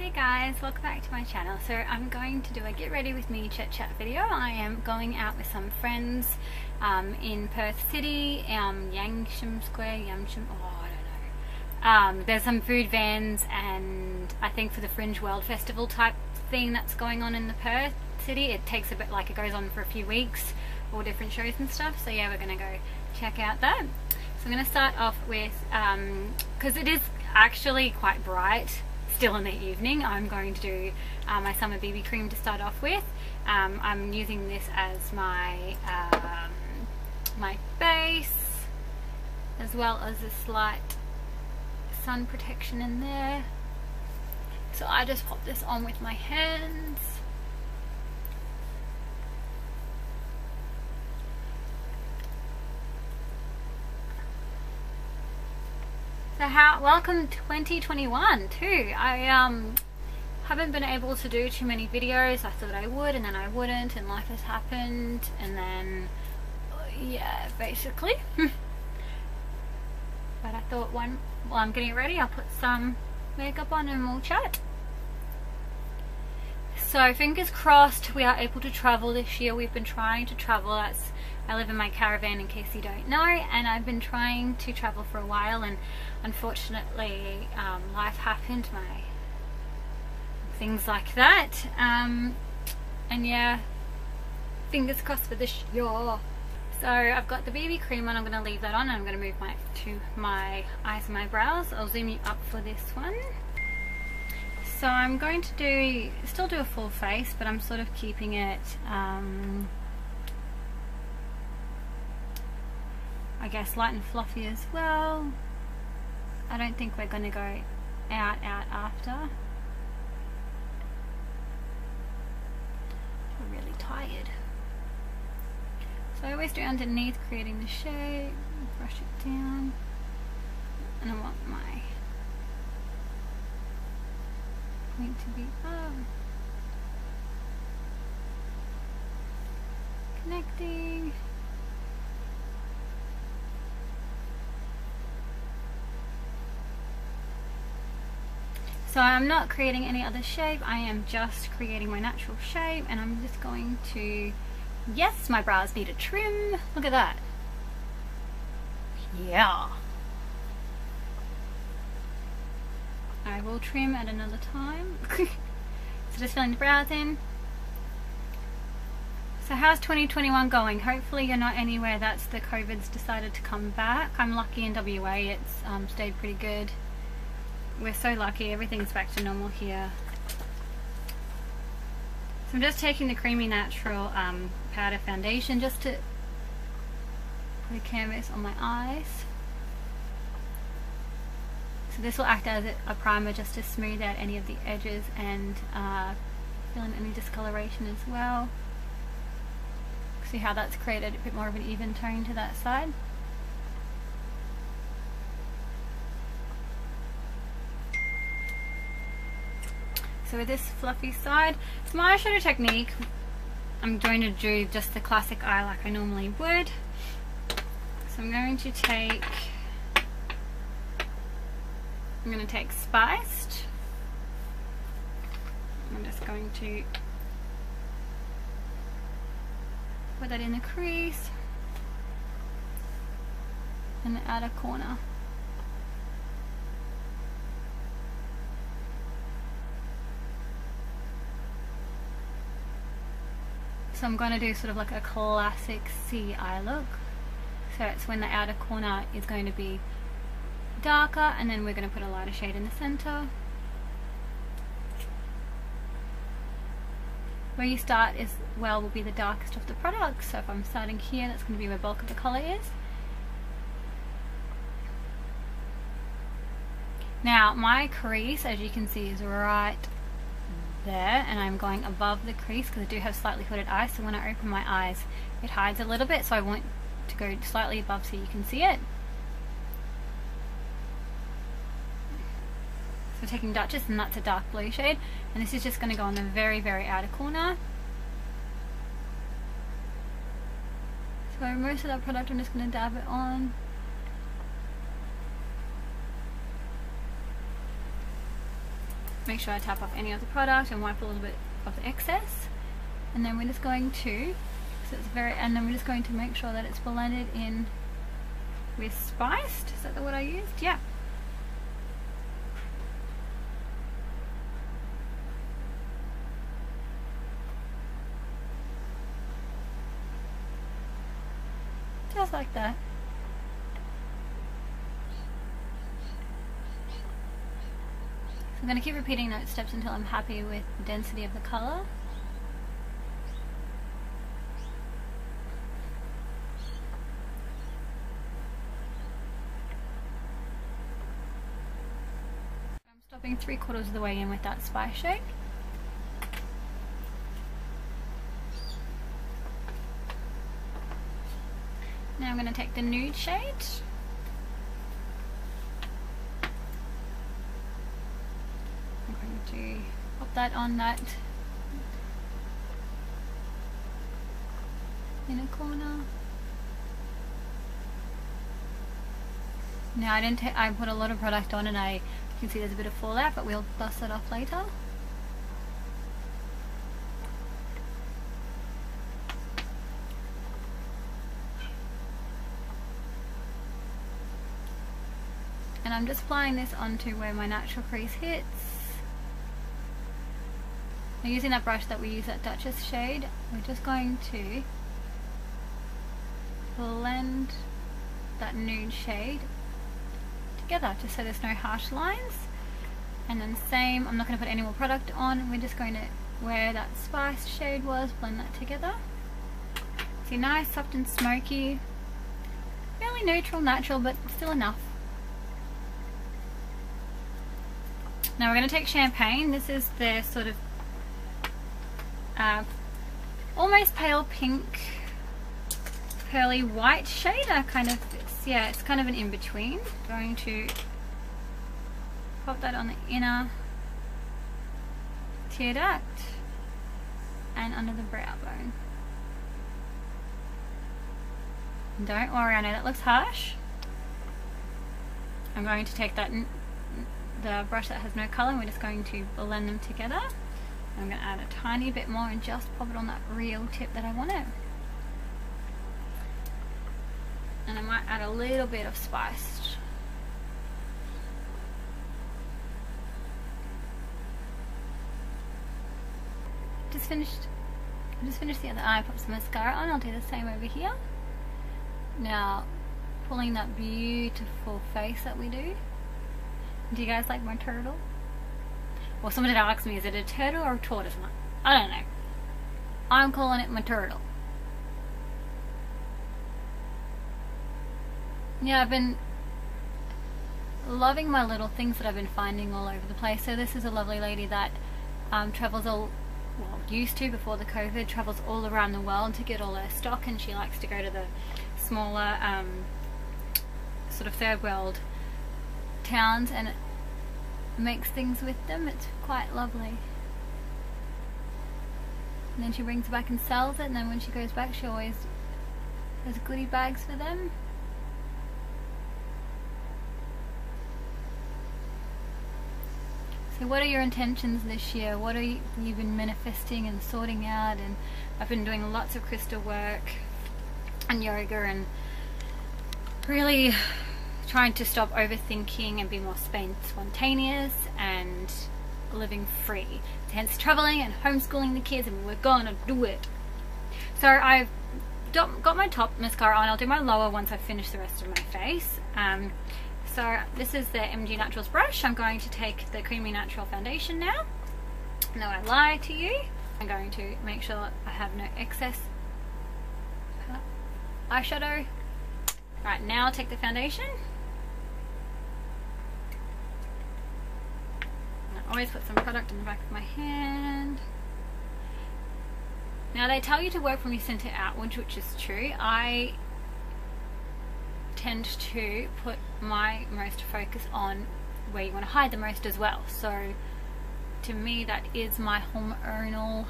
Hey guys, welcome back to my channel. So I'm going to do a get ready with me chit chat video. I am going out with some friends in Perth City, Yangsham Square, Yangsham, oh I don't know. There's some food vans and I think for the Fringe World Festival type thing that's going on in the Perth City. It takes a bit, like it goes on for a few weeks, all different shows and stuff. So yeah, we're going to go check out that. So I'm going to start off with, because it is actually quite bright still in the evening, I'm going to do my summer BB cream to start off with. I'm using this as my my base, as well as a slight sun protection in there. So I just pop this on with my hands. So welcome 2021 too. I haven't been able to do too many videos. I thought I would and then I wouldn't, and life has happened, and then yeah, basically. But I thought while I'm getting ready, I'll put some makeup on and we'll chat. So fingers crossed we are able to travel this year. We've been trying to travel. I live in my caravan, in case you don't know, and I've been trying to travel for a while, and unfortunately life happened, things like that, and yeah, fingers crossed for this year. So I've got the BB cream on. I'm going to leave that on and I'm going to move to my eyes and my brows. I'll zoom you up for this one. So I'm going to still do a full face, but I'm sort of keeping it I guess light and fluffy as well. I don't think we're going to go out after. We're really tired. So I always do underneath, creating the shape, brush it down, and I want my point to be up. Connecting. So I'm not creating any other shape, I am just creating my natural shape, and I'm just going to, yes, my brows need a trim, look at that, yeah. I will trim at another time. So just filling the brows in. So how's 2021 going? Hopefully you're not anywhere that's the COVID's decided to come back. I'm lucky in WA, it's stayed pretty good. We're so lucky, everything's back to normal here. So I'm just taking the Creamy Natural powder foundation just to put a canvas on my eyes. So this will act as a primer just to smooth out any of the edges and fill in any discoloration as well. See how that's created a bit more of an even tone to that side. So with this fluffy side, it's my Eyeshadow Technique. I'm going to do just the classic eye like I normally would. So I'm going to take Spiced. I'm just going to put that in the crease in the outer corner. So I'm going to do sort of like a classic sea eye look. So it's when the outer corner is going to be darker, and then we're going to put a lighter shade in the center. Where you start is, well, will be the darkest of the products. So if I'm starting here, that's going to be where bulk of the color is. Now my crease, as you can see, is right there, and I'm going above the crease because I do have slightly hooded eyes, so when I open my eyes it hides a little bit, so I want to go slightly above so you can see it. So we're taking Duchess, and that's a dark blue shade, and this is just going to go on the very, very outer corner. So most of that product I'm just going to dab it on. make sure I tap off any of the product and wipe a little bit of the excess. And then we're just going to, and then we're just going to make sure that it's blended in with spiced. Is that the word I used? Yeah. Just like that. So I'm going to keep repeating those steps until I'm happy with the density of the colour. I'm stopping 3/4 of the way in with that spice shade. Now I'm going to take the nude shade. I'm going to pop that on that inner corner. Now I put a lot of product on, and you can see there's a bit of fallout, but we'll dust that off later. And I'm just applying this onto where my natural crease hits. Now using that brush that we use, that Duchess shade, we're just going to blend that nude shade together just so there's no harsh lines. And then same, I'm not going to put any more product on, we're just going to, where that spice shade was, blend that together. See, nice, soft and smoky, fairly neutral, natural, but still enough. Now we're going to take champagne. This is the sort of almost pale pink, pearly white shade. It's kind of an in-between. Going to pop that on the inner tear duct and under the brow bone. Don't worry, I know that looks harsh. I'm going to take the brush that has no colour, and we're just going to blend them together. I'm going to add a tiny bit more and just pop it on that real tip that I want it. And I might add a little bit of spiced. Just finished the other eye, pop some mascara on. I'll do the same over here. Now, pulling that beautiful face that we do. Do you guys like my turtle? Well, someone did ask me, is it a turtle or a tortoise? I don't know. I'm calling it my turtle. Yeah, I've been loving my little things that I've been finding all over the place. So this is a lovely lady that travels used to before the COVID, travels all around the world to get all her stock, and she likes to go to the smaller sort of third world towns and makes things with them. It's quite lovely. And then she brings it back and sells it, and then when she goes back she always has goodie bags for them. So what are your intentions this year? What are you've been manifesting and sorting out? And I've been doing lots of crystal work and yoga and really trying to stop overthinking and be more spontaneous and living free. Hence traveling and homeschooling the kids, and we're gonna do it. So I've got my top mascara on. I'll do my lower once I finish the rest of my face. So this is the MG Naturals brush. I'm going to take the Creamy Natural foundation now. No, I lie to you. I'm going to make sure I have no excess eyeshadow. Right, now I'll take the foundation. I always put some product on the back of my hand. Now they tell you to work from your center outwards, which is true. I tend to put my most focus on where you want to hide the most as well. So to me that is my hormonal,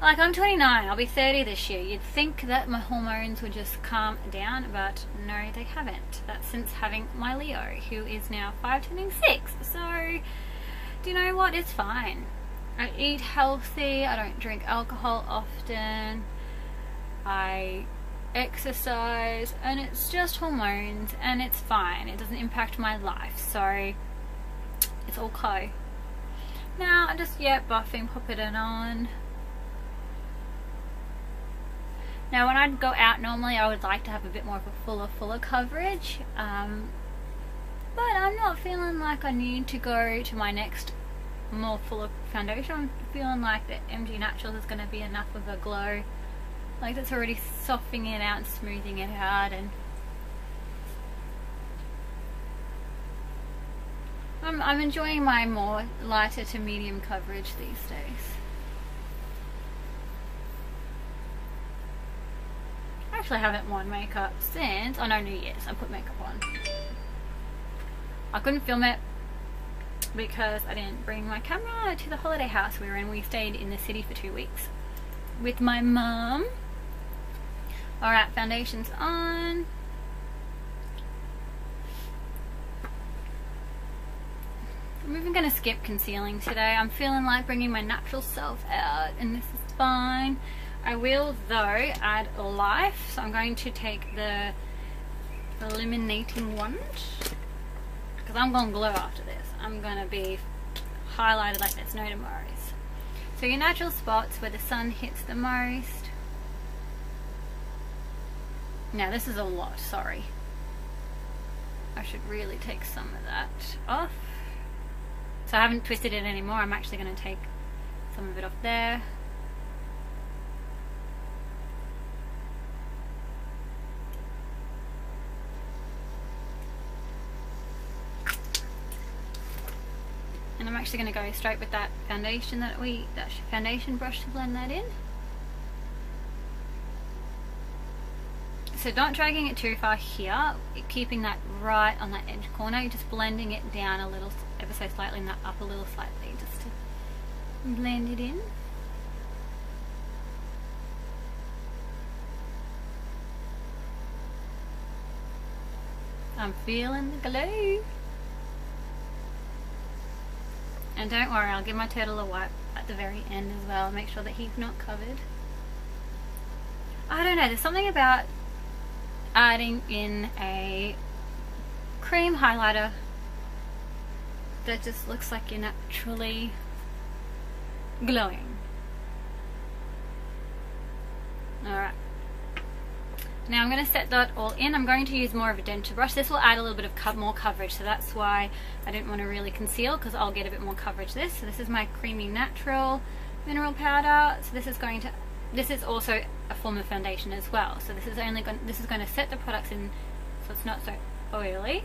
like I'm 29, I'll be 30 this year. You'd think that my hormones would just calm down, but no, they haven't. That's since having my Leo, who is now 5 turning 6. So do you know what? It's fine. I eat healthy, I don't drink alcohol often, I exercise, and it's just hormones, and it's fine. It doesn't impact my life, so it's okay. Now I'm just, yeah, buffing, popping it on. Now when I'd go out normally I would like to have a bit more of a fuller coverage, but I'm not feeling like I need to go to my next more fuller foundation. I'm feeling like the MG Naturals is going to be enough of a glow. Like that's already softening it out and smoothing it out, and I'm enjoying my more lighter to medium coverage these days. I actually haven't worn makeup since, oh no, New Year's. I put makeup on. I couldn't film it because I didn't bring my camera to the holiday house we were in. We stayed in the city for 2 weeks with my mum. Alright, foundation's on. I'm even going to skip concealing today. I'm feeling like bringing my natural self out, and this is fine. I will though add life, so I'm going to take the illuminating wand, because I'm going to glow after this. I'm going to be highlighted like there's no tomorrows. So your natural spots where the sun hits the most. Now this is a lot, sorry. I should really take some of that off. So I haven't twisted it anymore. I'm actually going to take some of it off there. And I'm actually going to go straight with that foundation that foundation brush to blend that in. So not dragging it too far here, keeping that right on that edge corner. You're just blending it down a little, ever so slightly, and that up a little slightly, just to blend it in. I'm feeling the glow. And don't worry, I'll give my turtle a wipe at the very end as well, make sure that he's not covered. I don't know, there's something about adding in a cream highlighter that just looks like you're naturally glowing. Alright, now I'm going to set that all in. I'm going to use more of a denture brush. This will add a little bit of more coverage, so that's why I didn't want to really conceal, because I'll get a bit more coverage this. So this is my creamy natural mineral powder. So this is going to, this is also a form of foundation as well. So this is going to set the products in so it's not so oily,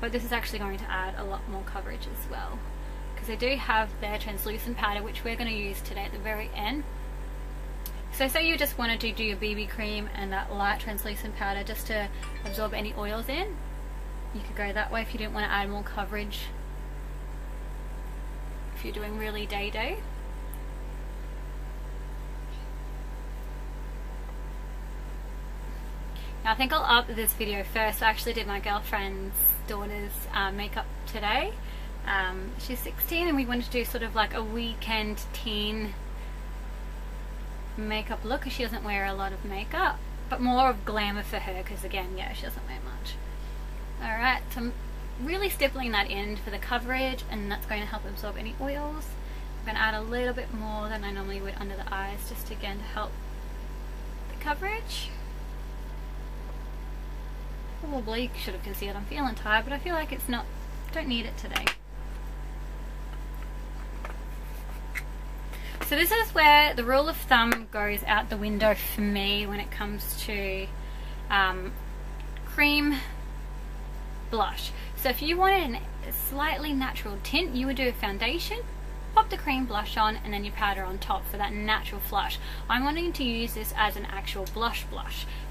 but this is actually going to add a lot more coverage as well, because they do have their translucent powder, which we're going to use today at the very end. So say you just wanted to do your BB cream and that light translucent powder just to absorb any oils in, you could go that way if you didn't want to add more coverage, if you're doing really day. Now I think I'll up this video first. I actually did my girlfriend's daughter's makeup today. She's 16 and we wanted to do sort of like a weekend teen makeup look, because she doesn't wear a lot of makeup, but more of glamour for her, because again, yeah, she doesn't wear much. Alright, so I'm really stippling that in for the coverage, and that's going to help absorb any oils. I'm going to add a little bit more than I normally would under the eyes, just again to help the coverage. Probably should have concealed. I'm feeling tired, but I feel like it's not, don't need it today. So this is where the rule of thumb goes out the window for me when it comes to cream blush. So if you wanted a slightly natural tint, you would do a foundation, pop the cream blush on, and then your powder on top for that natural flush. I'm wanting to use this as an actual blush,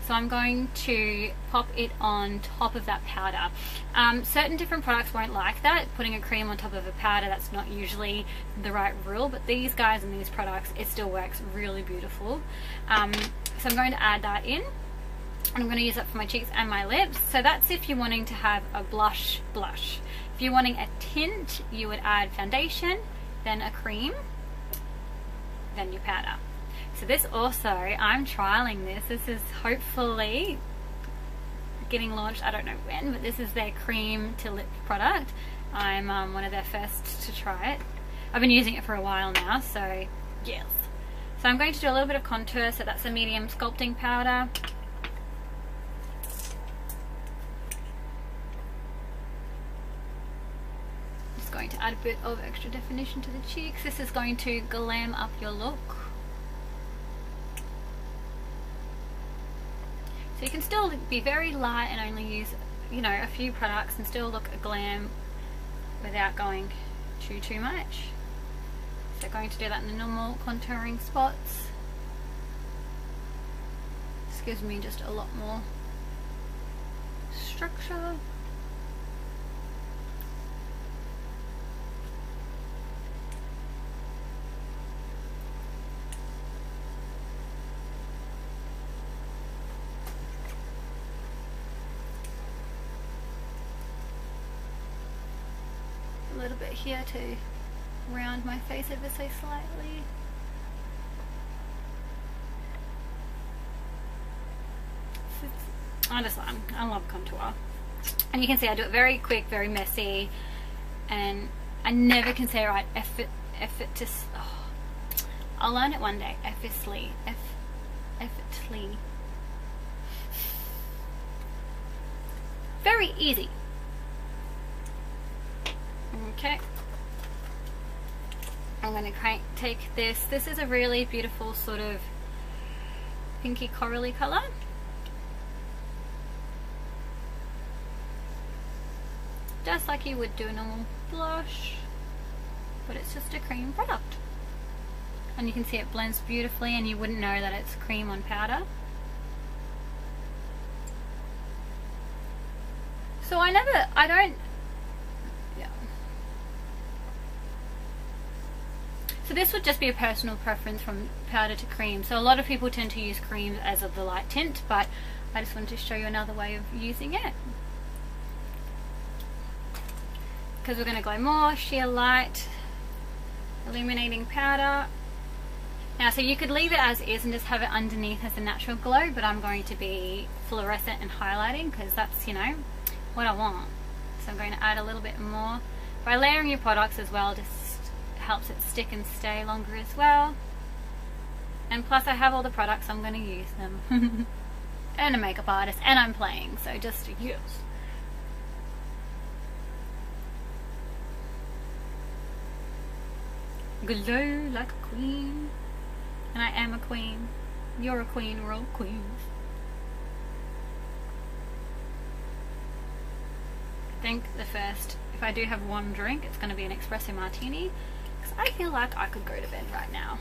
so I'm going to pop it on top of that powder. Certain different products won't like that, putting a cream on top of a powder. That's not usually the right rule, but these guys and these products, it still works really beautiful. So I'm going to add that in. and I'm going to use that for my cheeks and my lips. So that's if you're wanting to have a blush. If you're wanting a tint, you would add foundation, then a cream, then your powder. So this also, I'm trialing this. This is hopefully getting launched, I don't know when, but this is their cream to lip product. I'm one of their first to try it. I've been using it for a while now, so yes. So I'm going to do a little bit of contour, so that's a medium sculpting powder. Just going to add a bit of extra definition to the cheeks. This is going to glam up your look. So you can still be very light and only use, you know, a few products and still look a glam without going too much. So going to do that in the normal contouring spots. This gives me just a lot more structure. A little bit here to round my face ever so slightly. I love contour, and you can see I do it very quick, very messy, and I never can say it right. Effortless. Oh, I'll learn it one day. Effortlessly. Very easy. Okay. I'm going to take this. This is a really beautiful sort of pinky corally colour. Just like you would do a normal blush, but it's just a cream product. And you can see it blends beautifully, and you wouldn't know that it's cream on powder. So So this would just be a personal preference from powder to cream. So a lot of people tend to use creams as of the light tint, but I just wanted to show you another way of using it. Because we're going to go more sheer light, illuminating powder. Now, so you could leave it as is and just have it underneath as a natural glow, but I'm going to be fluorescent and highlighting because that's, you know, what I want. So I'm going to add a little bit more. By layering your products as well, just helps it stick and stay longer as well. And plus I have all the products, I'm going to use them. And a makeup artist, and I'm playing, so just use. Glow like a queen. And I am a queen. You're a queen, we're all queens. I think the first, if I do have one drink, it's going to be an espresso martini, because I feel like I could go to bed right now.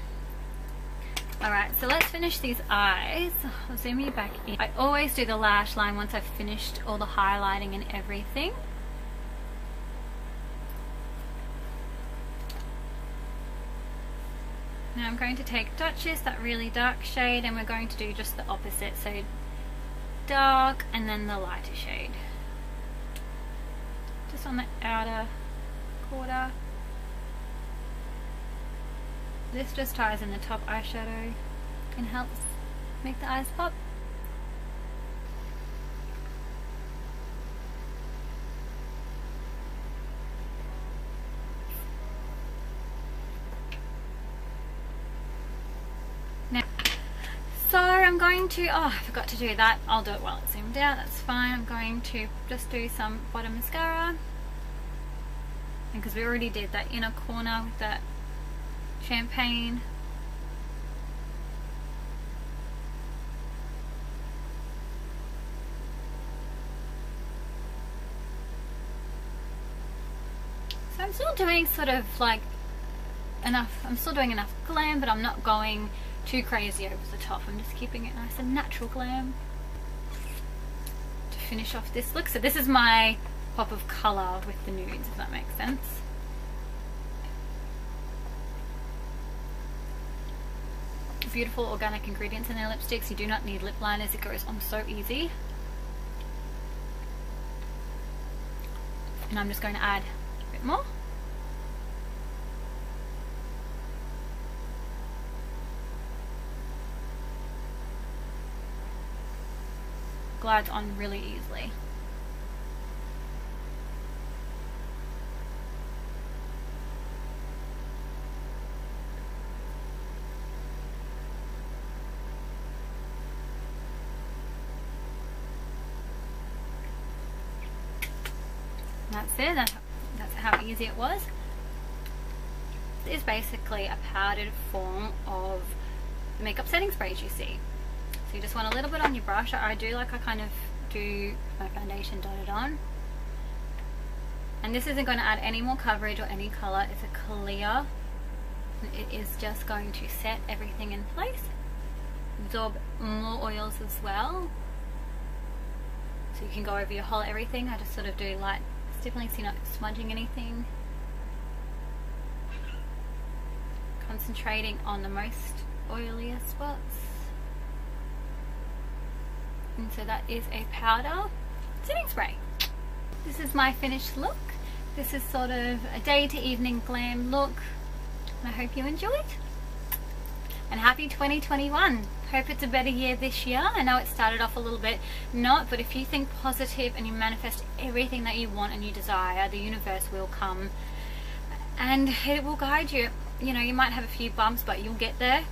Alright, so let's finish these eyes. I'll zoom you back in. I always do the lash line once I've finished all the highlighting and everything. Now I'm going to take Duchess, that really dark shade, and we're going to do just the opposite, so dark and then the lighter shade. Just on the outer quarter. This just ties in the top eyeshadow and helps make the eyes pop. Now, so I'm going to, oh, I forgot to do that. I'll do it while it's zoomed out, that's fine. I'm going to just do some bottom mascara. Because we already did that inner corner with that champagne. So I'm still doing sort of like enough, I'm still doing enough glam, but I'm not going too crazy over the top. I'm just keeping it nice and natural glam to finish off this look. So this is my pop of colour with the nudes, if that makes sense. beautiful organic ingredients in their lipsticks. You do not need lip liners, it goes on so easy. And I'm just going to add a bit more. Glides on really easily. And that's it. That's how easy it was. This is basically a powdered form of the makeup setting sprays you see. So you just want a little bit on your brush. I kind of do my foundation dotted on. And this isn't going to add any more coverage or any colour. It's a clear. It is just going to set everything in place. Absorb more oils as well. So you can go over your whole everything. I just sort of do light stippling so you're not smudging anything. Concentrating on the most oilier spots. And so that is a powder setting spray. This is my finished look. This is sort of a day to evening glam look. And I hope you enjoyed. And happy 2021. Hope it's a better year this year. I know it started off a little bit not, but if you think positive and you manifest everything that you want and you desire, the universe will come and it will guide you. You know, you might have a few bumps, but you'll get there.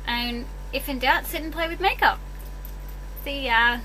And if in doubt, sit and play with makeup. See ya.